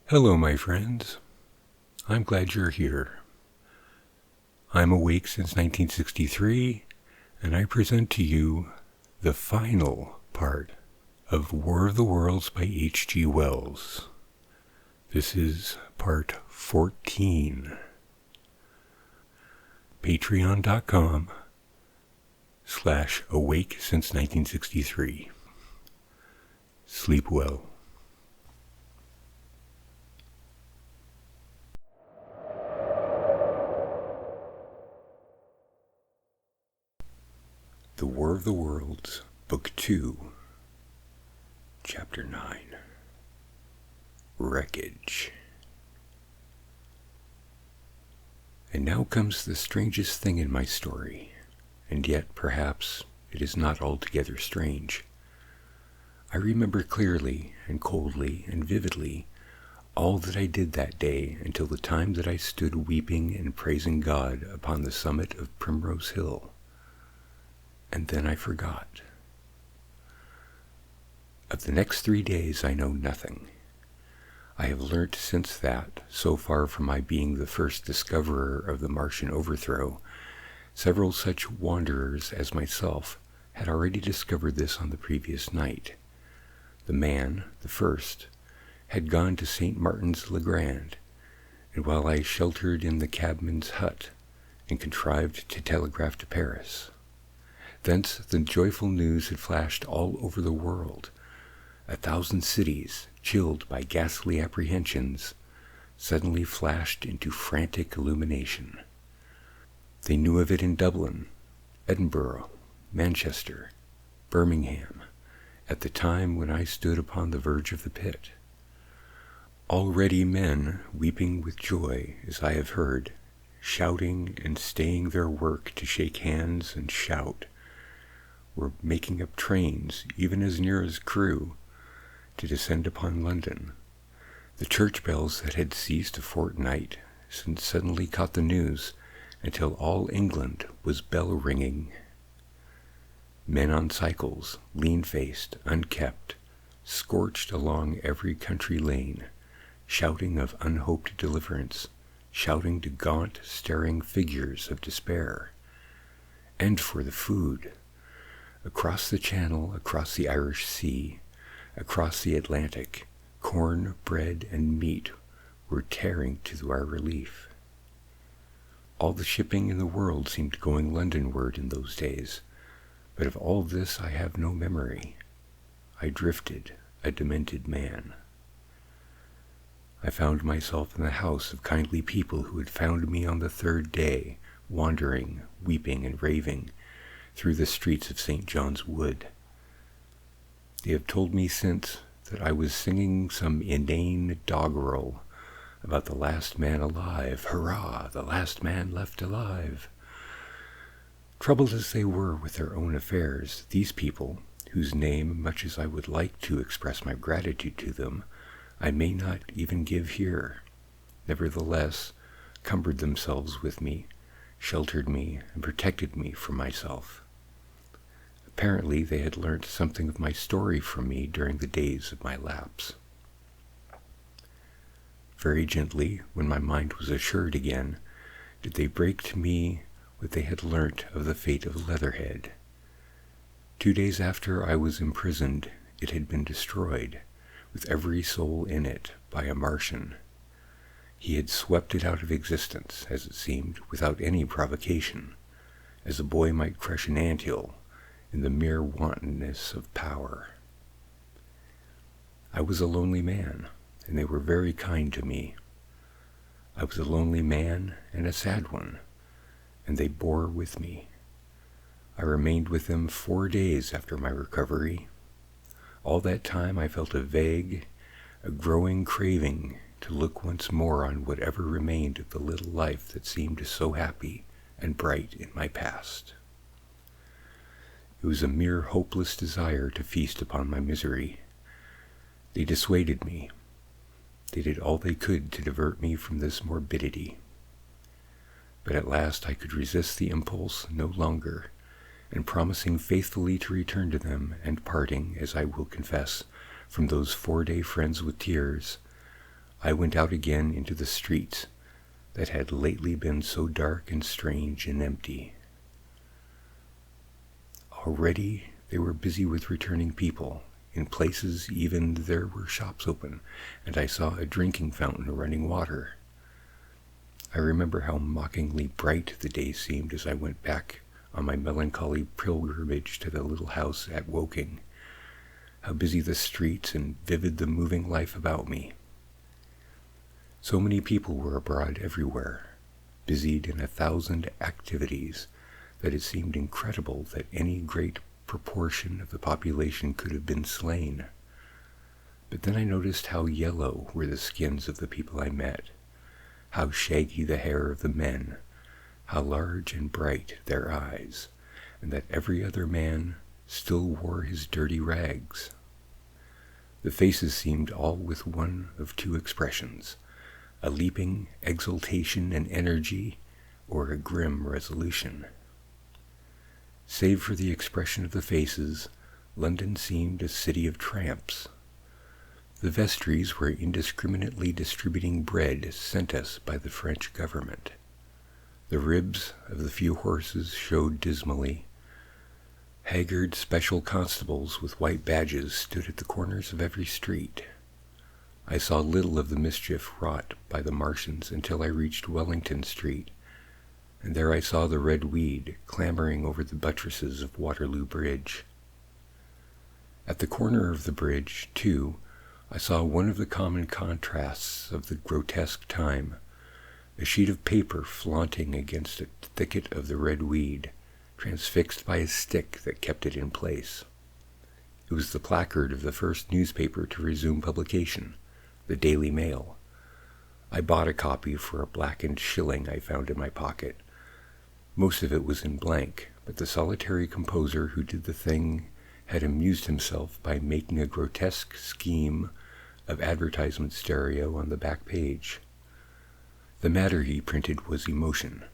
Hello, my friends. I'm glad you're here. I'm awake since 1963, and I present to you the final part of War of the Worlds by H.G. Wells. This is part 14. Patreon.com/awake since 1963. Sleep well. The War of the Worlds, Book 2, Chapter 9, Wreckage. And now comes the strangest thing in my story, and yet perhaps it is not altogether strange. I remember clearly and coldly and vividly all that I did that day until the time that I stood weeping and praising God upon the summit of Primrose Hill. And then I forgot. Of the next 3 days I know nothing. I have learnt since that, so far from my being the first discoverer of the Martian overthrow, several such wanderers as myself had already discovered this on the previous night. The man, the first, had gone to St. Martin's-le-Grand, and while I sheltered in the cabman's hut and contrived to telegraph to Paris, thence the joyful news had flashed all over the world. 1,000 cities, chilled by ghastly apprehensions, suddenly flashed into frantic illumination. They knew of it in Dublin, Edinburgh, Manchester, Birmingham, at the time when I stood upon the verge of the pit. Already men, weeping with joy, as I have heard, shouting and staying their work to shake hands and shout, were making up trains, even as near as Crewe, to descend upon London. The church bells that had ceased a fortnight since suddenly caught the news, until all England was bell-ringing. Men on cycles, lean-faced, unkempt, scorched along every country lane, shouting of unhoped deliverance, shouting to gaunt, staring figures of despair. And for the food. Across the Channel, across the Irish Sea, across the Atlantic, corn, bread, and meat were tearing to our relief. All the shipping in the world seemed going Londonward in those days, but of all this I have no memory. I drifted, a demented man. I found myself in the house of kindly people who had found me on the 3rd day, wandering, weeping, and raving, through the streets of St. John's Wood. They have told me since that I was singing some inane doggerel about the last man alive. Hurrah, the last man left alive. Troubled as they were with their own affairs, these people, whose name, much as I would like to express my gratitude to them, I may not even give here, nevertheless cumbered themselves with me, sheltered me, and protected me from myself. Apparently they had learnt something of my story from me during the days of my lapse. Very gently, when my mind was assured again, did they break to me what they had learnt of the fate of Leatherhead. 2 days after I was imprisoned, it had been destroyed, with every soul in it, by a Martian. He had swept it out of existence, as it seemed, without any provocation, as a boy might crush an anthill in the mere wantonness of power. I was a lonely man, and they were very kind to me. I was a lonely man and a sad one, and they bore with me. I remained with them 4 days after my recovery. All that time I felt a vague, a growing craving to look once more on whatever remained of the little life that seemed so happy and bright in my past. It was a mere hopeless desire to feast upon my misery. They dissuaded me. They did all they could to divert me from this morbidity. But at last I could resist the impulse no longer, and promising faithfully to return to them, and parting, as I will confess, from those 4-day friends with tears, I went out again into the streets that had lately been so dark and strange and empty. Already they were busy with returning people. In places even there were shops open, and I saw a drinking fountain running water. I remember how mockingly bright the day seemed as I went back on my melancholy pilgrimage to the little house at Woking, how busy the streets and vivid the moving life about me. So many people were abroad everywhere, busied in 1,000 activities, that it seemed incredible that any great proportion of the population could have been slain. But then I noticed how yellow were the skins of the people I met, how shaggy the hair of the men, how large and bright their eyes, and that every other man still wore his dirty rags. The faces seemed all with one of two expressions, a leaping exultation and energy, or a grim resolution. Save for the expression of the faces, London seemed a city of tramps. The vestries were indiscriminately distributing bread sent us by the French government. The ribs of the few horses showed dismally. Haggard special constables with white badges stood at the corners of every street. I saw little of the mischief wrought by the Martians until I reached Wellington Street, and there I saw the red weed clambering over the buttresses of Waterloo Bridge. At the corner of the bridge, too, I saw one of the common contrasts of the grotesque time, a sheet of paper flaunting against a thicket of the red weed, transfixed by a stick that kept it in place. It was the placard of the first newspaper to resume publication, the Daily Mail. I bought a copy for a blackened shilling I found in my pocket. Most of it was in blank, but the solitary composer who did the thing had amused himself by making a grotesque scheme of advertisement stereo on the back page. The matter he printed was emotion.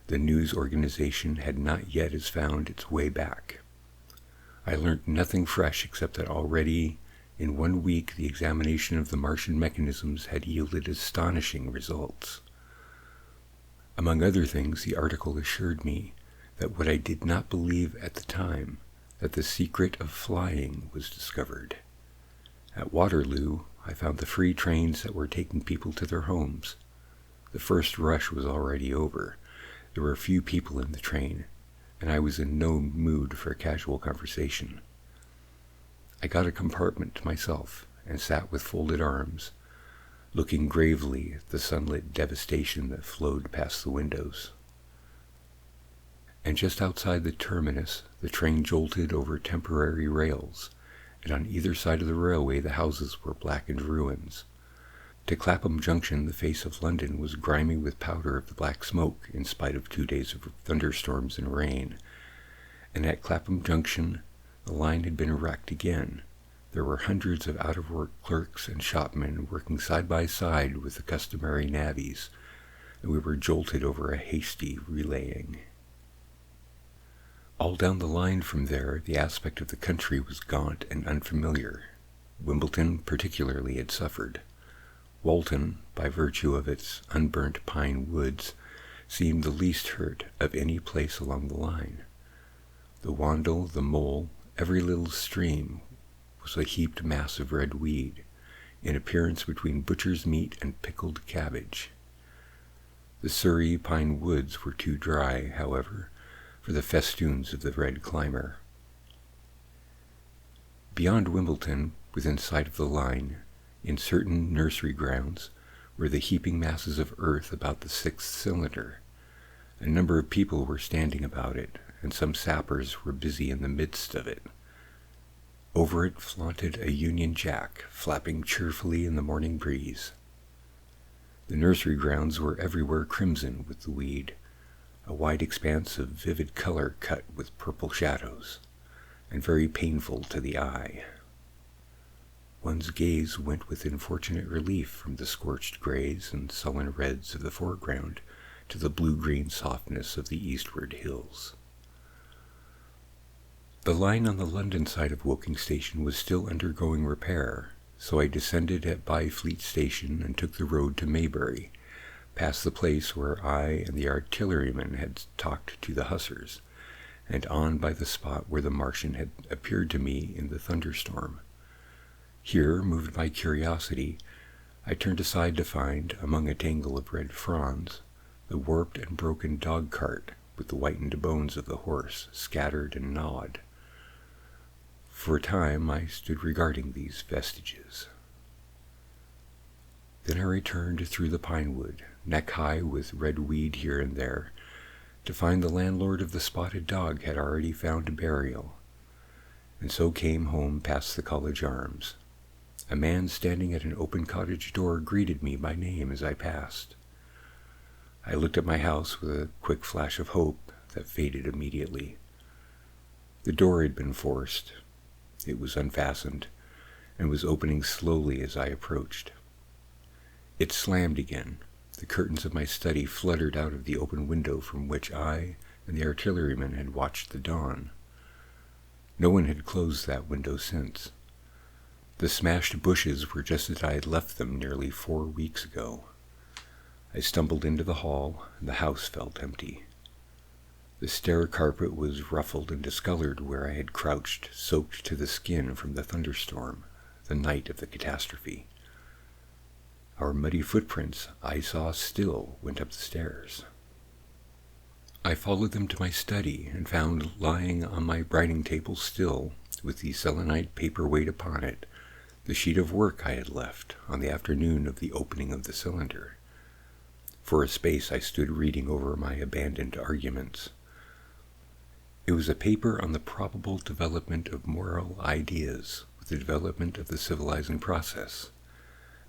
The news organization had not yet as found its way back. I learnt nothing fresh except that already in 1 week the examination of the Martian mechanisms had yielded astonishing results. Among other things, the article assured me that what I did not believe at the time, that the secret of flying was discovered. At Waterloo, I found the free trains that were taking people to their homes. The first rush was already over. There were few people in the train, and I was in no mood for casual conversation. I got a compartment to myself and sat with folded arms, looking gravely at the sunlit devastation that flowed past the windows. And just outside the terminus, the train jolted over temporary rails, and on either side of the railway the houses were blackened ruins. To Clapham Junction, the face of London was grimy with powder of the black smoke, in spite of 2 days of thunderstorms and rain. And at Clapham Junction, the line had been wrecked again. There were hundreds of out-of-work clerks and shopmen working side by side with the customary navvies, and we were jolted over a hasty relaying. All down the line from there, the aspect of the country was gaunt and unfamiliar. Wimbledon particularly had suffered. Walton, by virtue of its unburnt pine woods, seemed the least hurt of any place along the line. The Wandle, the Mole, every little stream was a heaped mass of red weed, in appearance between butcher's meat and pickled cabbage. The Surrey pine woods were too dry, however, for the festoons of the red climber. Beyond Wimbledon, within sight of the line, in certain nursery grounds, were the heaping masses of earth about the 6th cylinder. A number of people were standing about it, and some sappers were busy in the midst of it. Over it flaunted a Union Jack, flapping cheerfully in the morning breeze. The nursery grounds were everywhere crimson with the weed, a wide expanse of vivid color cut with purple shadows, and very painful to the eye. One's gaze went with unfortunate relief from the scorched grays and sullen reds of the foreground to the blue-green softness of the eastward hills. The line on the London side of Woking Station was still undergoing repair, so I descended at Byfleet Station and took the road to Maybury, past the place where I and the artilleryman had talked to the hussars, and on by the spot where the Martian had appeared to me in the thunderstorm. Here, moved by curiosity, I turned aside to find, among a tangle of red fronds, the warped and broken dog-cart with the whitened bones of the horse scattered and gnawed. For a time I stood regarding these vestiges. Then I returned through the pine wood, neck-high with red weed here and there, to find the landlord of the Spotted Dog had already found a burial, and so came home past the College Arms. A man standing at an open cottage door greeted me by name as I passed. I looked at my house with a quick flash of hope that faded immediately. The door had been forced. It was unfastened, and was opening slowly as I approached. It slammed again. The curtains of my study fluttered out of the open window from which I and the artilleryman had watched the dawn. No one had closed that window since. The smashed bushes were just as I had left them nearly 4 weeks ago. I stumbled into the hall, and the house felt empty. The stair carpet was ruffled and discolored where I had crouched, soaked to the skin from the thunderstorm, the night of the catastrophe. Our muddy footprints, I saw still, went up the stairs. I followed them to my study and found lying on my writing table still, with the selenite paperweight upon it, the sheet of work I had left on the afternoon of the opening of the cylinder. For a space I stood reading over my abandoned arguments. It was a paper on the probable development of moral ideas with the development of the civilizing process,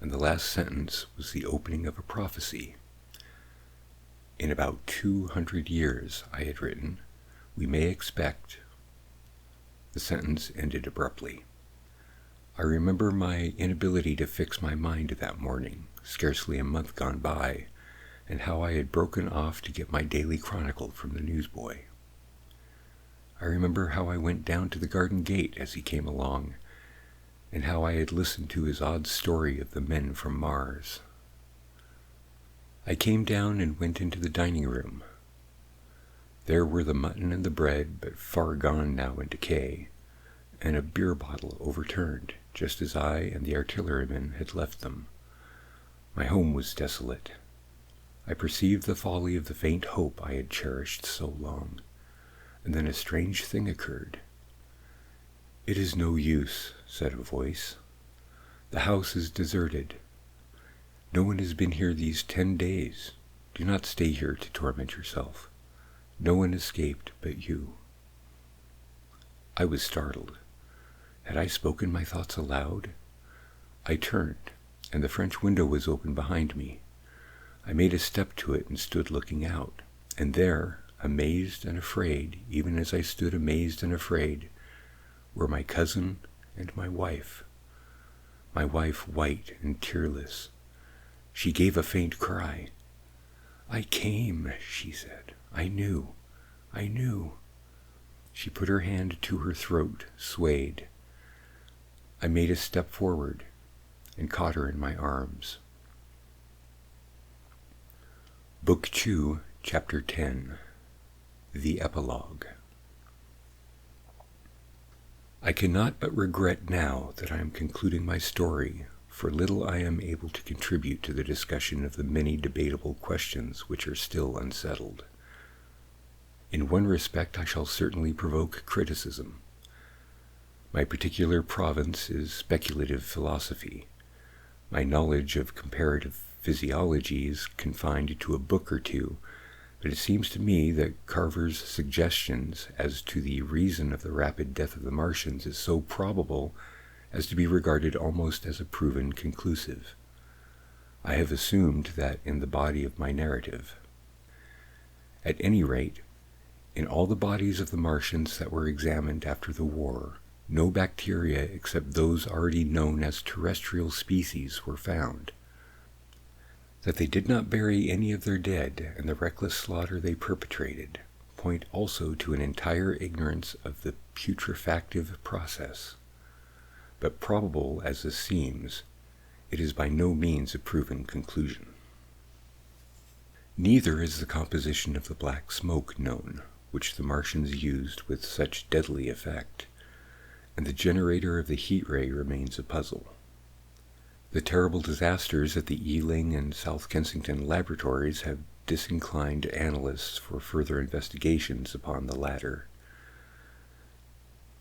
and the last sentence was the opening of a prophecy. In about 200 years, I had written, we may expect... The sentence ended abruptly. I remember my inability to fix my mind that morning, scarcely a month gone by, and how I had broken off to get my daily chronicle from the newsboy. I remember how I went down to the garden gate as he came along, and how I had listened to his odd story of the men from Mars. I came down and went into the dining room. There were the mutton and the bread, but far gone now in decay, and a beer bottle overturned, just as I and the artilleryman had left them. My home was desolate. I perceived the folly of the faint hope I had cherished so long, and then a strange thing occurred. "It is no use," said a voice. "The house is deserted. No one has been here these 10 days. Do not stay here to torment yourself. No one escaped but you." I was startled. Had I spoken my thoughts aloud? I turned, and the French window was open behind me. I made a step to it and stood looking out, and there, amazed and afraid, even as I stood amazed and afraid, were my cousin and my wife white and tearless. She gave a faint cry. "I came," she said. I knew. She put her hand to her throat, swayed. I made a step forward and caught her in my arms. Book 2, Chapter 10. The Epilogue. I cannot but regret now that I am concluding my story, for little I am able to contribute to the discussion of the many debatable questions which are still unsettled. In one respect I shall certainly provoke criticism. My particular province is speculative philosophy. My knowledge of comparative physiology is confined to a book or two, but it seems to me that Carver's suggestions as to the reason of the rapid death of the Martians is so probable as to be regarded almost as a proven conclusive. I have assumed that in the body of my narrative. At any rate, in all the bodies of the Martians that were examined after the war, no bacteria except those already known as terrestrial species were found. That they did not bury any of their dead and the reckless slaughter they perpetrated point also to an entire ignorance of the putrefactive process. but probable as this seems, it is by no means a proven conclusion. Neither is the composition of the black smoke known, which the Martians used with such deadly effect, and the generator of the heat ray remains a puzzle. The terrible disasters at the Ealing and South Kensington laboratories have disinclined analysts for further investigations upon the latter.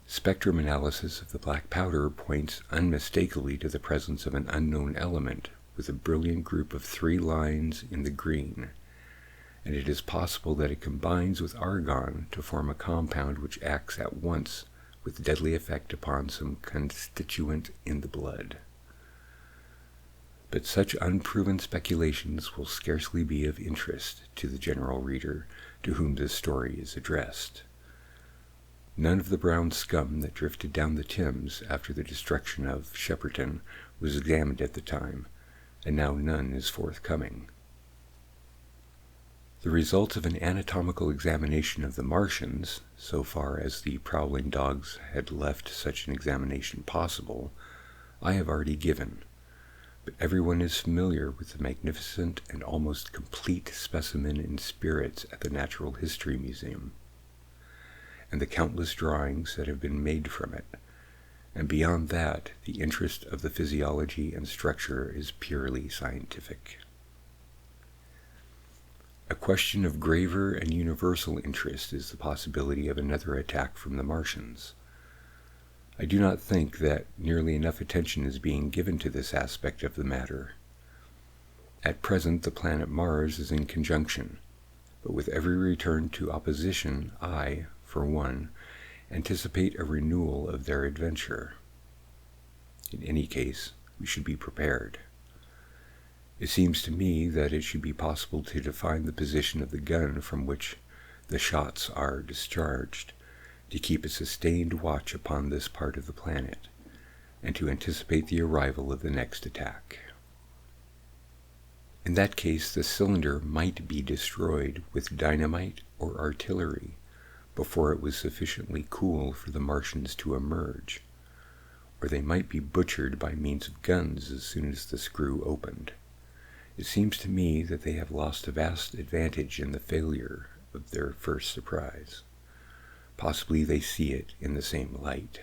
Spectrum analysis of the black powder points unmistakably to the presence of an unknown element with a brilliant group of 3 lines in the green, and it is possible that it combines with argon to form a compound which acts at once with deadly effect upon some constituent in the blood. But such unproven speculations will scarcely be of interest to the general reader to whom this story is addressed. None of the brown scum that drifted down the Thames after the destruction of Shepperton was examined at the time, and now none is forthcoming. The results of an anatomical examination of the Martians, so far as the prowling dogs had left such an examination possible, I have already given, but everyone is familiar with the magnificent and almost complete specimen in spirits at the Natural History Museum, and the countless drawings that have been made from it, and beyond that, the interest of the physiology and structure is purely scientific. A question of graver and universal interest is the possibility of another attack from the Martians. I do not think that nearly enough attention is being given to this aspect of the matter. At present, the planet Mars is in conjunction, but with every return to opposition, I, for one, anticipate a renewal of their adventure. In any case, we should be prepared. It seems to me that it should be possible to define the position of the gun from which the shots are discharged, to keep a sustained watch upon this part of the planet, and to anticipate the arrival of the next attack. In that case, the cylinder might be destroyed with dynamite or artillery before it was sufficiently cool for the Martians to emerge, or they might be butchered by means of guns as soon as the screw opened. It seems to me that they have lost a vast advantage in the failure of their first surprise. Possibly they see it in the same light.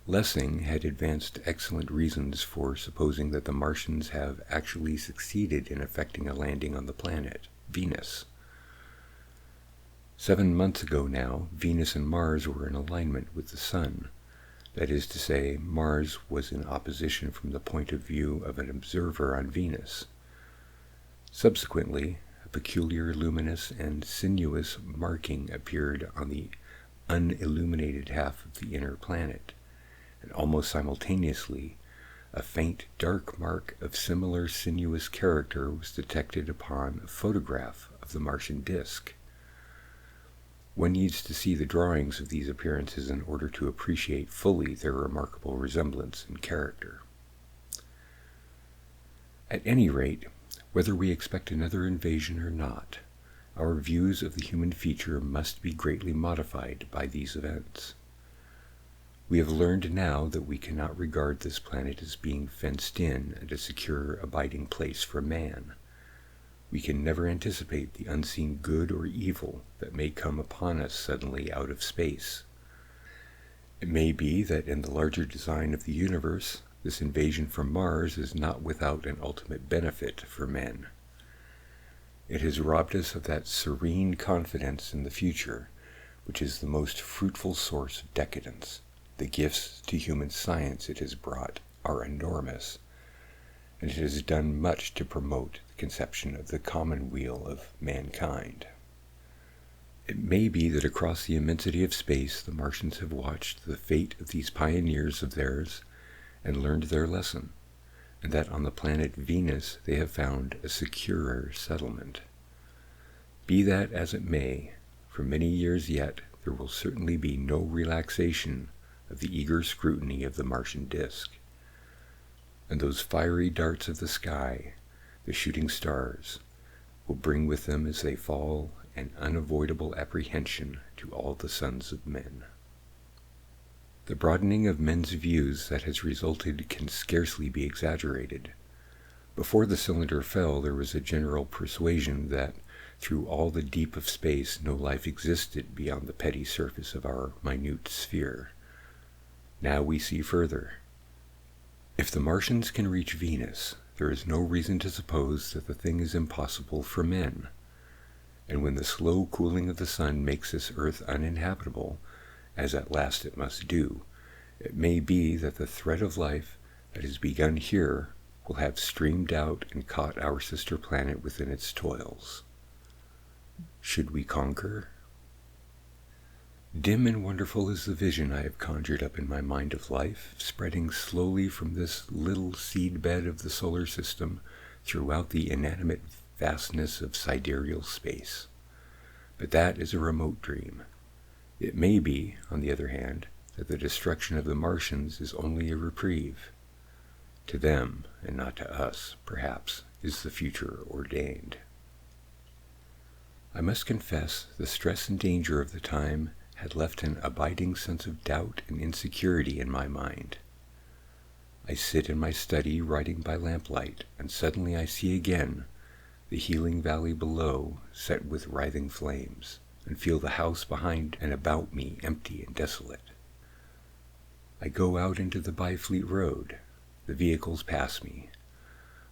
Lessing had advanced excellent reasons for supposing that the Martians have actually succeeded in effecting a landing on the planet, Venus. 7 months ago now, Venus and Mars were in alignment with the Sun. That is to say, Mars was in opposition from the point of view of an observer on Venus. Subsequently, a peculiar luminous and sinuous marking appeared on the unilluminated half of the inner planet, and almost simultaneously, a faint dark mark of similar sinuous character was detected upon a photograph of the Martian disk. One needs to see the drawings of these appearances in order to appreciate fully their remarkable resemblance and character. At any rate, whether we expect another invasion or not, our views of the human feature must be greatly modified by these events. We have learned now that we cannot regard this planet as being fenced in and a secure abiding place for man. We can never anticipate the unseen good or evil that may come upon us suddenly out of space. It may be that in the larger design of the universe, this invasion from Mars is not without an ultimate benefit for men. It has robbed us of that serene confidence in the future, which is the most fruitful source of decadence. The gifts to human science it has brought are enormous, and it has done much to promote the conception of the commonweal of mankind. It may be that across the immensity of space the Martians have watched the fate of these pioneers of theirs and learned their lesson, and that on the planet Venus they have found a securer settlement. Be that as it may, for many years yet there will certainly be no relaxation of the eager scrutiny of the Martian disk, and those fiery darts of the sky, the shooting stars, will bring with them as they fall an unavoidable apprehension to all the sons of men. The broadening of men's views that has resulted can scarcely be exaggerated. Before the cylinder fell, there was a general persuasion that through all the deep of space no life existed beyond the petty surface of our minute sphere. Now we see further. If the Martians can reach Venus, there is no reason to suppose that the thing is impossible for men. And when the slow cooling of the sun makes this earth uninhabitable, as at last it must do, it may be that the thread of life that has begun here will have streamed out and caught our sister planet within its toils. Should we conquer? Dim and wonderful is the vision I have conjured up in my mind of life, spreading slowly from this little seed bed of the solar system throughout the inanimate vastness of sidereal space. But that is a remote dream. It may be, on the other hand, that the destruction of the Martians is only a reprieve. To them, and not to us, perhaps, is the future ordained. I must confess the stress and danger of the time had left an abiding sense of doubt and insecurity in my mind. I sit in my study writing by lamplight, and suddenly I see again the healing valley below set with writhing flames, and feel the house behind and about me empty and desolate. I go out into the Byfleet Road. The vehicles pass me.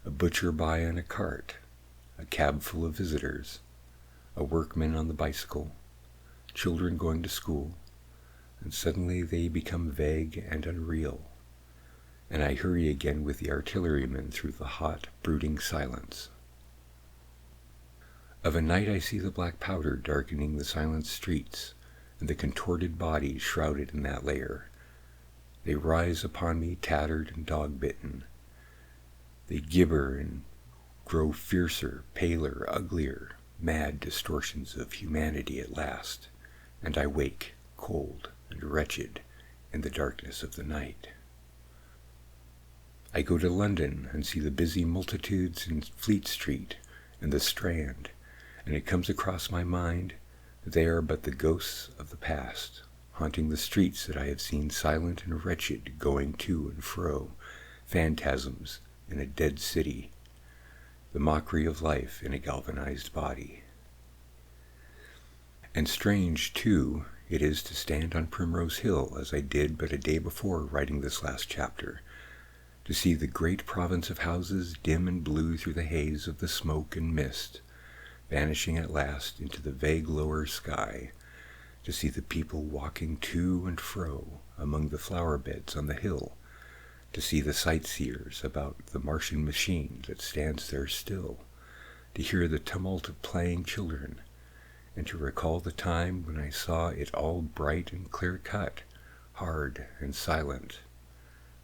A butcher by on a cart, a cab full of visitors, a workman on the bicycle, children going to school, and suddenly they become vague and unreal, and I hurry again with the artillerymen through the hot, brooding silence. Of a night I see the black powder darkening the silent streets, and the contorted bodies shrouded in that layer. They rise upon me tattered and dog-bitten. They gibber and grow fiercer, paler, uglier, mad distortions of humanity at last, and I wake, cold and wretched, in the darkness of the night. I go to London and see the busy multitudes in Fleet Street and the Strand, and it comes across my mind that they are but the ghosts of the past, haunting the streets that I have seen silent and wretched, going to and fro, phantasms in a dead city, the mockery of life in a galvanized body. And strange, too, it is to stand on Primrose Hill, as I did but a day before writing this last chapter, to see the great province of houses dim and blue through the haze of the smoke and mist, vanishing at last into the vague lower sky, to see the people walking to and fro among the flower beds on the hill, to see the sightseers about the Martian machine that stands there still, to hear the tumult of playing children, and to recall the time when I saw it all bright and clear-cut, hard and silent,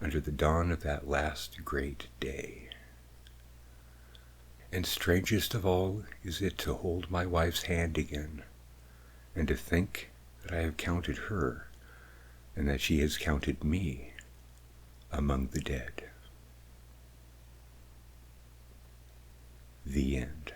under the dawn of that last great day. And strangest of all is it to hold my wife's hand again, and to think that I have counted her, and that she has counted me among the dead. The end.